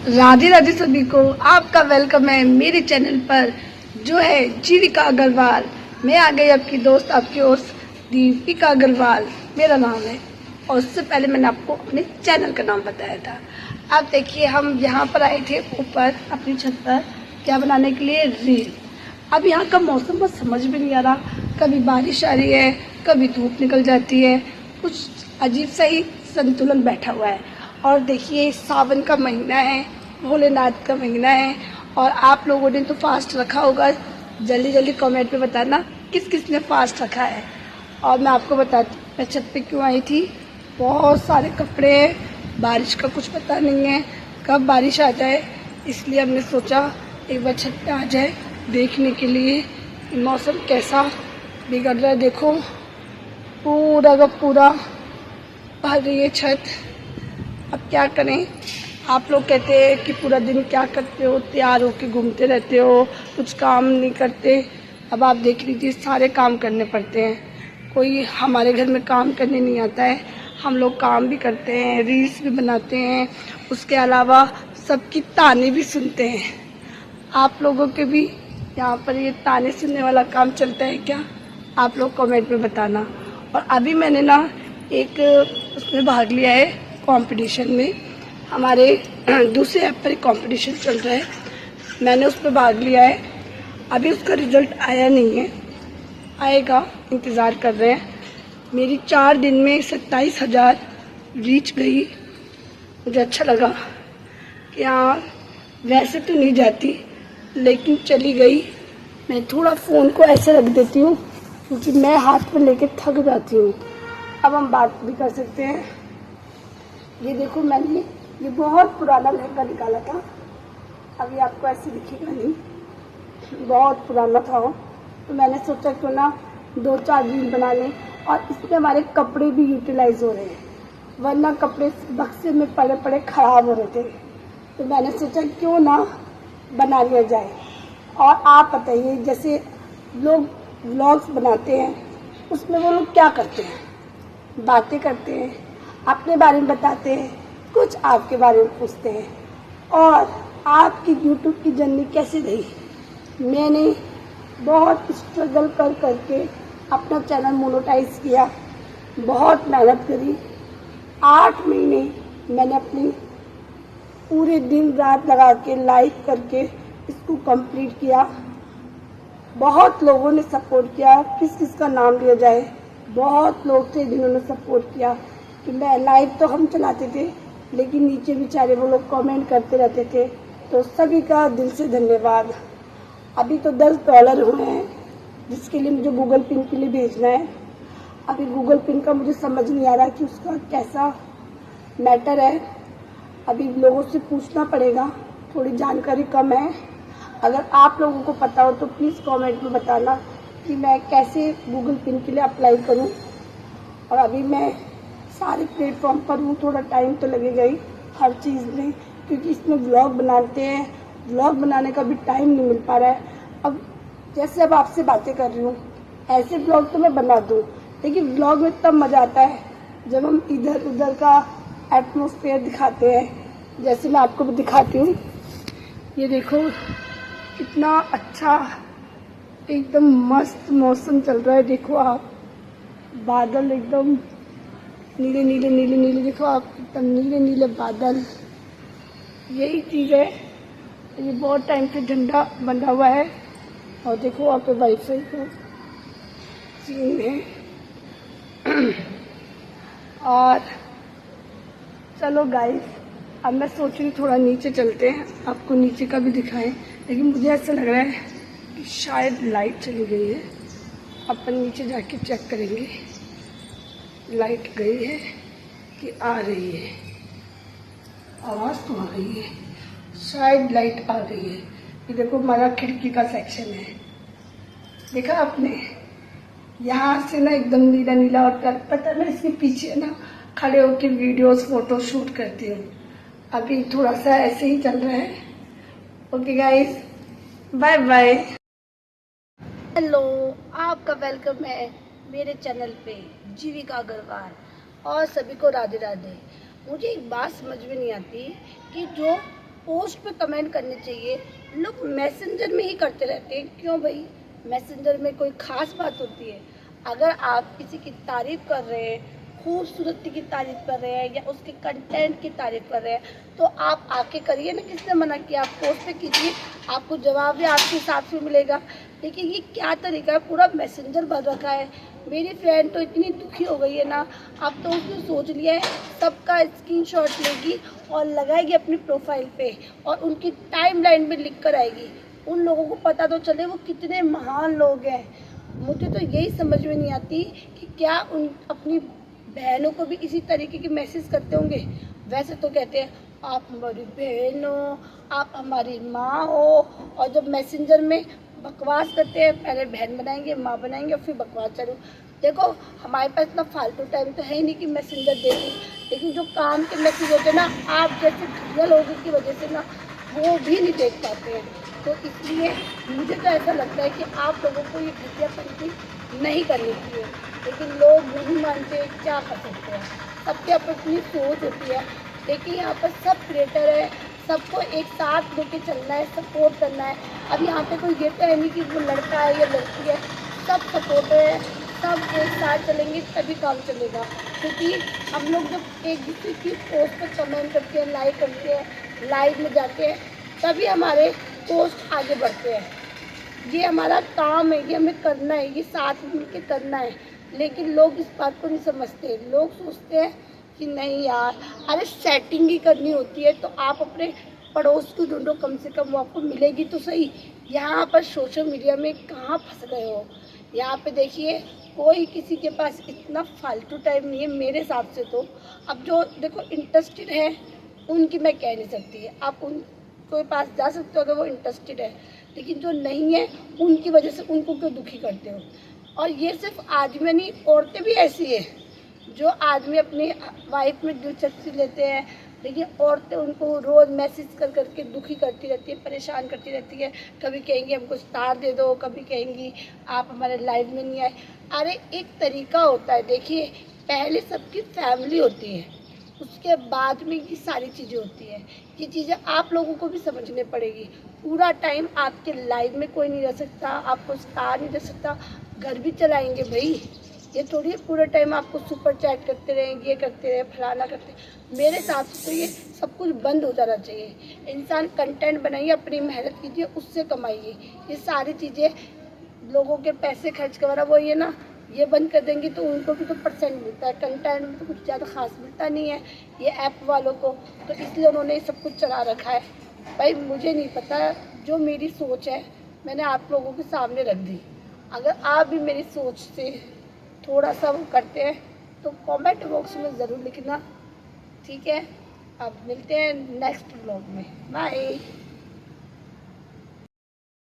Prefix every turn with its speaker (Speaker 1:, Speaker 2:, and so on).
Speaker 1: राधे राधे सभी को, आपका वेलकम है मेरे चैनल पर जो है जीविका अग्रवाल। मैं आ गई आपकी दोस्त, आपकी ओर दीपिका अग्रवाल मेरा नाम है। और उससे पहले मैंने आपको अपने चैनल का नाम बताया था। अब देखिए, हम यहाँ पर आए थे ऊपर अपनी छत पर क्या बनाने के लिए, रील। अब यहाँ का मौसम बस समझ में नहीं आ रहा, कभी बारिश आ रही है, कभी धूप निकल जाती है, कुछ अजीब सा ही संतुलन बैठा हुआ है। और देखिए, सावन का महीना है, भोलेनाथ का महीना है, और आप लोगों ने तो फास्ट रखा होगा। जल्दी जल्दी कमेंट में बताना किस किस ने फास्ट रखा है। और मैं आपको बताती मैं छत पे क्यों आई थी। बहुत सारे कपड़े हैं, बारिश का कुछ पता नहीं है कब बारिश आ जाए, इसलिए हमने सोचा एक बार छत पे आ जाए देखने के लिए मौसम कैसा बिगड़ रहा है। देखो, पूरा का पूरा भर रही है छत। अब क्या करें, आप लोग कहते हैं कि पूरा दिन क्या करते हो, तैयार होके घूमते रहते हो, कुछ काम नहीं करते। अब आप देख लीजिए, सारे काम करने पड़ते हैं। कोई हमारे घर में काम करने नहीं आता है, हम लोग काम भी करते हैं, रील्स भी बनाते हैं, उसके अलावा सबकी ताने भी सुनते हैं। आप लोगों के भी यहाँ पर ये ताने सुनने वाला काम चलता है क्या? आप लोग कमेंट में बताना। और अभी मैंने ना एक उसमें भाग लिया है कंपटीशन में। हमारे दूसरे ऐप पर एक कंपटीशन चल रहा है, मैंने उस पर भाग लिया है। अभी उसका रिजल्ट आया नहीं है, आएगा, इंतज़ार कर रहे हैं। मेरी 4 दिन में 27,000 रीच गई। मुझे अच्छा लगा कि हाँ, वैसे तो नहीं जाती लेकिन चली गई। मैं थोड़ा फ़ोन को ऐसे रख देती हूँ क्योंकि मैं हाथ में लेके थक जाती हूँ। अब हम बात भी कर सकते हैं। ये देखो, मैंने ये बहुत पुराना लहंगा निकाला था, अभी आपको ऐसे दिखेगा नहीं, बहुत पुराना था वो। तो मैंने सोचा क्यों ना 2-4 रील बना लें, और इसमें हमारे कपड़े भी यूटिलाइज हो रहे हैं, वरना कपड़े बक्से में पड़े पड़े ख़राब हो रहे थे। तो मैंने सोचा क्यों ना बना लिया जाए। और आप बताइए, जैसे लोग व्लॉग्स बनाते हैं उसमें वो लोग क्या करते हैं, बातें करते हैं, अपने बारे में बताते हैं, कुछ आपके बारे में पूछते हैं। और आपकी यूट्यूब की जर्नी कैसी रही? मैंने बहुत स्ट्रगल करके अपना चैनल मोनेटाइज किया, बहुत मेहनत करी। 8 महीने मैंने अपनी पूरे दिन रात लगा के लाइव करके इसको कंप्लीट किया। बहुत लोगों ने सपोर्ट किया, किस किस का नाम लिया जाए। बहुत लोग थे जिन्होंने सपोर्ट किया कि मैं लाइव तो हम चलाते थे लेकिन नीचे बेचारे वो लोग कमेंट करते रहते थे। तो सभी का दिल से धन्यवाद। अभी तो $10 हुए हैं जिसके लिए मुझे गूगल पिन के लिए भेजना है। अभी गूगल पिन का मुझे समझ नहीं आ रहा कि उसका कैसा मैटर है, अभी लोगों से पूछना पड़ेगा, थोड़ी जानकारी कम है। अगर आप लोगों को पता हो तो प्लीज़ कमेंट में बताना कि मैं कैसे गूगल पिन के लिए अप्लाई करूं। और अभी मैं सारे प्लेटफॉर्म पर हूँ, थोड़ा टाइम तो लगेगा ही हर चीज़ में, क्योंकि इसमें व्लॉग बनाते हैं, व्लॉग बनाने का भी टाइम नहीं मिल पा रहा है। अब जैसे अब आपसे बातें कर रही हूँ, ऐसे व्लॉग तो मैं बना दूँ, लेकिन व्लॉग में तब मज़ा आता है जब हम इधर उधर का एटमॉस्फेयर दिखाते हैं। जैसे मैं आपको भी दिखाती हूँ, ये देखो कितना अच्छा एकदम मस्त मौसम चल रहा है। देखो आप, बादल एकदम नीले नीले नीले नीले, देखो आप, एकदम नीले नीले बादल। यही चीज़ है, ये बहुत टाइम से झंडा बंधा हुआ है। और देखो वहाँ पे वाईफाई का सीन है। और चलो गाइस, अब मैं सोच रही थोड़ा नीचे चलते हैं, आपको नीचे का भी दिखाएं। लेकिन मुझे ऐसा लग रहा है कि शायद लाइट चली गई है। अपन नीचे जाके चेक करेंगे लाइट गई है कि आ रही है। आवाज़ तो आ रही है, शायद लाइट आ रही है। ये देखो, हमारा खिड़की का सेक्शन है, देखा आपने, यहाँ से ना एकदम नीला नीला। और पता है, मैं इसके पीछे ना खड़े होकर वीडियोस फोटो शूट करती हूँ। अभी थोड़ा सा ऐसे ही चल रहा है। Okay guys, bye bye. Hello, आपका वेलकम है मेरे चैनल पे जीविका अग्रवाल, और सभी को राधे राधे। मुझे एक बात समझ में नहीं आती कि जो पोस्ट पे कमेंट करने चाहिए। लोग मैसेंजर में ही करते रहते हैं, क्यों भाई? मैसेंजर में कोई ख़ास बात होती है? अगर आप किसी की तारीफ़ कर रहे हैं, खूबसूरती की तारीफ़ कर रहे हैं या उसके कंटेंट की तारीफ़ कर रहे हैं, तो आप आके करिए ना। किसने मना किया? आप पोस्ट पे कीजिए, आपको जवाब भी आपके हिसाब से मिलेगा। लेकिन ये क्या तरीका है? पूरा मैसेंजर भर रखा है। मेरी फ्रेंड तो इतनी दुखी हो गई है ना, अब तो उसने सोच लिया है सबका स्क्रीनशॉट लेगी और लगाएगी अपनी प्रोफाइल पे और उनकी टाइमलाइन में लिख कर आएगी। उन लोगों को पता तो चले वो कितने महान लोग हैं। मुझे तो यही समझ में नहीं आती कि क्या उन अपनी बहनों को भी इसी तरीके की मैसेज करते होंगे। वैसे तो कहते हैं आप हमारी बहन हो, आप हमारी माँ हो, और जब मैसेंजर में बकवास करते हैं, पहले बहन बनाएंगे, माँ बनाएंगे और फिर बकवास चालू। देखो हमारे पास इतना फालतू टाइम तो है ही नहीं कि मैसेंजर देखें, लेकिन जो काम के मैसेज होते हैं ना, आप जैसे घटिया लोगों की वजह से ना वो भी नहीं देख पाते हैं। तो इसलिए मुझे तो ऐसा लगता है कि आप लोगों को ये घटियापंती नहीं करनी चाहिए, लेकिन लोग नहीं मानते, क्या कर सकते हैं। सबकी अपनी सोच होती है। देखिए यहाँ पर सब क्रिएटर है, सबको एक साथ लेके चलना है, सपोर्ट करना है। अब यहाँ पे कोई ये तो है नहीं कि वो लड़का है या लड़की है, सब सपोर्ट है, सब एक साथ चलेंगे तभी काम चलेगा। क्योंकि हम लोग जब एक दूसरे की पोस्ट पर कमेंट करते हैं, लाइक करते हैं, लाइव में जाते हैं, तभी हमारे पोस्ट आगे बढ़ते हैं। ये हमारा काम है, ये हमें करना है, ये साथ मिलकर करना है। लेकिन लोग इस बात को नहीं समझते। लोग सोचते हैं कि नहीं यार, अरे सेटिंग ही करनी होती है तो आप अपने पड़ोस को ढूंढो, कम से कम वो आपको मिलेगी तो सही। यहाँ पर सोशल मीडिया में कहाँ फंस गए हो? यहाँ पे देखिए कोई किसी के पास इतना फालतू टाइम नहीं है मेरे हिसाब से। तो अब जो देखो इंटरेस्टेड है उनकी मैं कह नहीं सकती, आप उनके पास जा सकते हो अगर वो इंटरेस्टेड है, लेकिन जो नहीं है उनकी वजह से उनको क्यों दुखी करते हो? और ये सिर्फ आदमी नहीं, औरतें भी ऐसी है। जो आदमी अपनी वाइफ में दिलचस्पी लेते हैं, लेकिन औरतें उनको रोज़ मैसेज कर करके दुखी करती रहती है, परेशान करती रहती है। कभी कहेंगी हमको स्टार दे दो, कभी कहेंगी आप हमारे लाइफ में नहीं आए। अरे एक तरीका होता है, देखिए पहले सबकी फैमिली होती है, उसके बाद में ये सारी चीज़ें होती हैं। ये चीज़ें आप लोगों को भी समझने पड़ेगी। पूरा टाइम आपके लाइफ में कोई नहीं रह सकता, आपको स्टार नहीं दे सकता, घर भी चलाएंगे भाई। ये थोड़ी पूरा टाइम आपको सुपर चैट करते रहें, ये करते रहे, फलाना करते। मेरे हिसाब से तो ये सब कुछ बंद हो जाना चाहिए। इंसान कंटेंट बनाइए, अपनी मेहनत कीजिए, उससे कमाइए। ये सारी चीज़ें लोगों के पैसे खर्च करवाना, वो ये ना ये बंद कर देंगे तो उनको भी तो परसेंट मिलता है। कंटेंट में तो कुछ ज़्यादा खास मिलता नहीं है ये ऐप वालों को, तो इसलिए उन्होंने ये सब कुछ चला रखा है। भाई मुझे नहीं पता, जो मेरी सोच है मैंने आप लोगों के सामने रख दी। अगर आप भी मेरी सोच से थोड़ा सा वो करते हैं तो कमेंट बॉक्स में ज़रूर लिखना, ठीक है? अब मिलते हैं नेक्स्ट व्लॉग में। बाय।